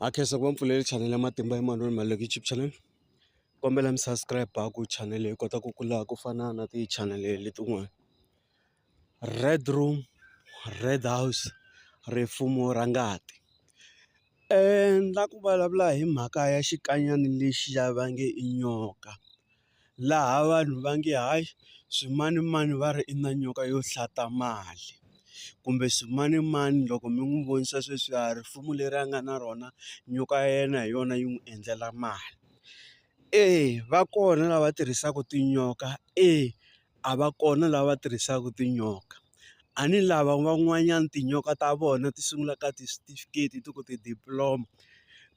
Akhensa ku va mpfuleli channel ya Matimba Emmanuel Maluleke YouTube channel. Kombela mi subscribe ku channel yi kota ku kula ku fana na ti-channel letin'wana. Red Room, Red House, rifumo ra ngati. Na ku vulavula hi mhaka ya xikanyani lexi ya va nge i nyoka. Laha vanhu va nge hayi swimanimani va ri i na nyoka yo hlata mali. Kumbe swimanimani loko mi n'wi vonisa sweswiya rifumo leri a nga na rona nyoka ya yena hi yona yi n'wi endlela mali. Va kona lava tirhisaka tinyoka, a va kona lava tirhisaka tinyoka. A ni lava van'wanyana tinyoka ta vona ti sungula ka ti-certificate, ti ku ti-diploma,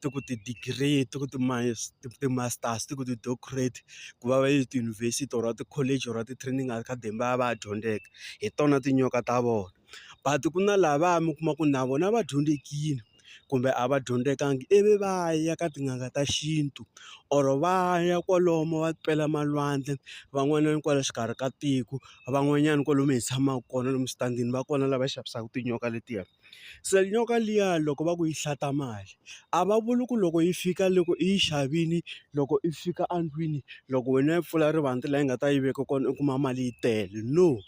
ti ku ti-degree, ti ku ti-masters, ti ku ti-doctorate, ku va va yi tiyunivhesiti or ti-college or ti-training academy va ya va ya dyondzeka. Hi tona tinyoka ta vona. But ku na lava mi kuma ku na vona va dyondzekile kumbe a va dyondzekangi ivi va ya ka tin'anga ta xintu or va ya kwalomu va pela malwandle, van'wanyana kwala xikarhi ka tiko, van'wanyana kwalomu hi tshamaka kona lomu switandini va kona lava xavisaka tinyoka letiya. Se nyoka liya loko va ku yi hlata mali a va vuli ku loko yi fika loko i yi xavile, loko i fika andlwini loko wena yi pfula rivanti laha yi nga ta yi veka kona u kuma mali yi tele, no.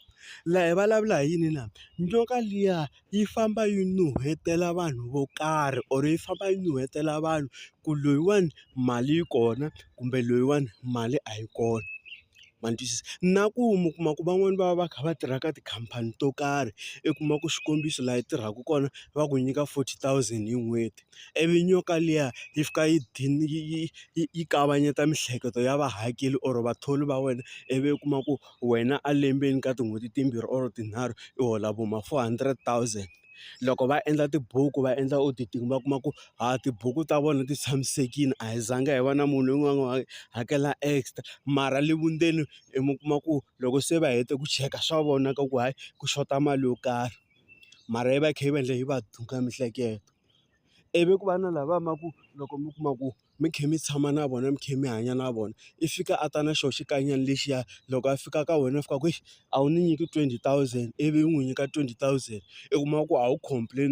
Laha hi vulavula hi yini na nyoka liya yi famba yi nuhetela vanhu vo karhi or yi famba yi nuhetela vanhu ku loyiwani mali yi kona kumbe loyiwani mali a yi kona, ma ni twisisa. Na ku mi kuma ku van'wani va va va kha va tirha ka tikhampani to karhi i kuma ku xikombiso laha yi tirhaka kona va ku nyika 40,000 hi n'hweti, ivi nyoka liya yi fika yi kavanyeta miehleketo ya vahakeri or vathori va wena, ivi u kuma ku wena a lembeni ka tin'hweti timbirhi or tinharhu i hola vo ma 400,000. Loko va endla tibuku va endla auditing va kuma ku tibuku ta vona ti tshamisekile a hi zanga hi va na munhu loyi nga n'wi hakela extra, mara le vundzeni mi kuma ku loko se va hete ku cheka swa vona ka ku hayi ku xota mali yo karhi, mara yi va yi kha yi va endla yi va dunga miehleketo. Ivi ku va na lava ma ku loko mi kuma ku mi kha mi tshama na vona mi kha mi hanya na vona, i fika a ta na xona xikanyana lexiya loko a fika ka wena a fika ku a wu ni nyiki 20,000 ivi u n'wi nyika 20,000 i kuma ku a wu complain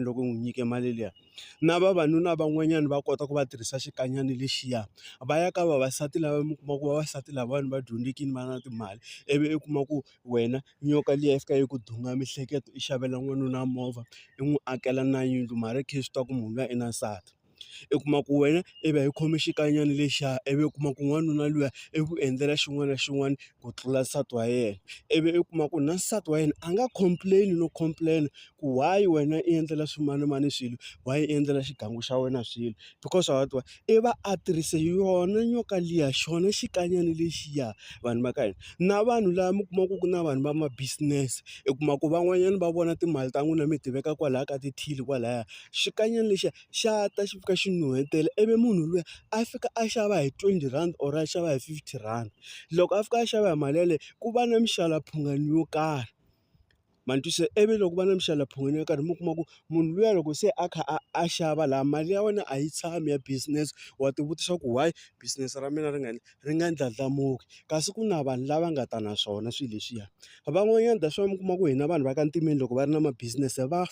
loko u n'wi nyike mali liya. Na vavanuna van'wanyana va kota ku va tirhisa xikanyana lexiya va ya ka vavasati lava mi kuma ku vavasati lavawani va dyondzekile va na timali, ivi i kuma ku wena nyoka liya yi fika yi ku dunga miehleketo i xavela n'wanuna movha i n'wi akela na yindlu mara i kha i swi tiva ku munhu luya i na nsati. I kuma ku wena i va yi khome xikanyana lexiya ivi u kuma ku n'wanuna luya i ku endlela xin'wana na xin'wana ku tlula nsati wa yena, ivi i kuma ku na nsati wa yena a nga complain no complain ku why wena i endlela swimanimani swilo, why i endlela xigangu xa wena swilo, because wa tiva i va a tirhise yona nyoka liya xona xikanyana lexiya vanhu va ka hina. Na vanhu lava mi kumaka ku na vanhu va ma-business i kuma ku van'wanyana va vona timali ta n'wina mi ti veka kwalaya ka tithili kwalaya, xikanyana lexiya xa ta xi fika xi nuhetela ivi munhu luya a fika a xava hi 20 rand or a xava hi 50 rand. Loko a fika a xava hi mali yaleyo ku va na mixalaphungwana yo karhi, ma ni twisisa. Ivi loko va na mixalaphungwana yo karhi mi kuma ku munhu luya loko se a kha a xava laha mali ya wena a yi tshami ya business, wa ti vutisa ku why business ra mina ri nga ndlandlamuki. Kasi ku na vanhu lava nga ta na swona swilo leswiya. Van'wanyana that's why mi kuma ku hina vanhu va ka ntimeni loko va ri na ma-business va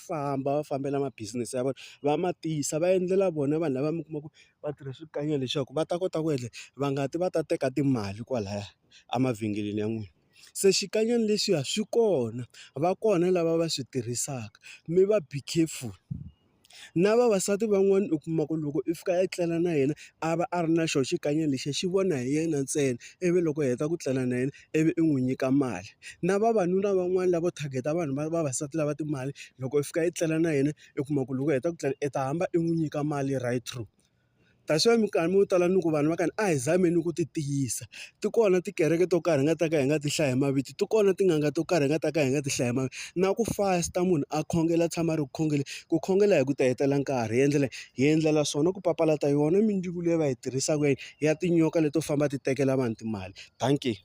fambela ma-business ya vona va ma tiyisa va endlela vona vanhu lava mi kuma ku va tirha swikanyana leswaku va ta kota ku endla va nga ti va ta teka timali kwalaya emavhengeleni ya n'wina. Se xikanyana leswiya swi kona, va kona lava va swi tirhisaka mi va be careful. Na vavasati van'wani u kuma ku loko i fika i tlela na yena a va a ri na xona xikanyana lexiya xi vona hi yena ntsena, ivi loko hi heta ku tlela na yena ivi i n'wi nyika mali. Na vavanuna van'wani lavo target-a vanhu vavasati lava timali loko i fika i tlela na yena i kuma ku loko hi heta ku tlela i ta hamba i n'wi nyika mali right through. That's why minkarhi mo tala ni ku vanhu va ka a hi zameni ku ti tiyisa. Ti kona tikereke to karhi hi nga ta ka hi nga ti hlaya hi mavito, ti kona tin'anga to karhi hi nga ta ka hi nga ti hlaya hi mavito, na ku fasta munhu a khongela a tshama a ri ku khongeleni. Ku khongela hi ku ta hetela nkarhi hi endlela swona ku papalata yona mindzuku leyi va yi tirhisaka ya tinyoka leto famba ti tekela vanhu timali. Dankie.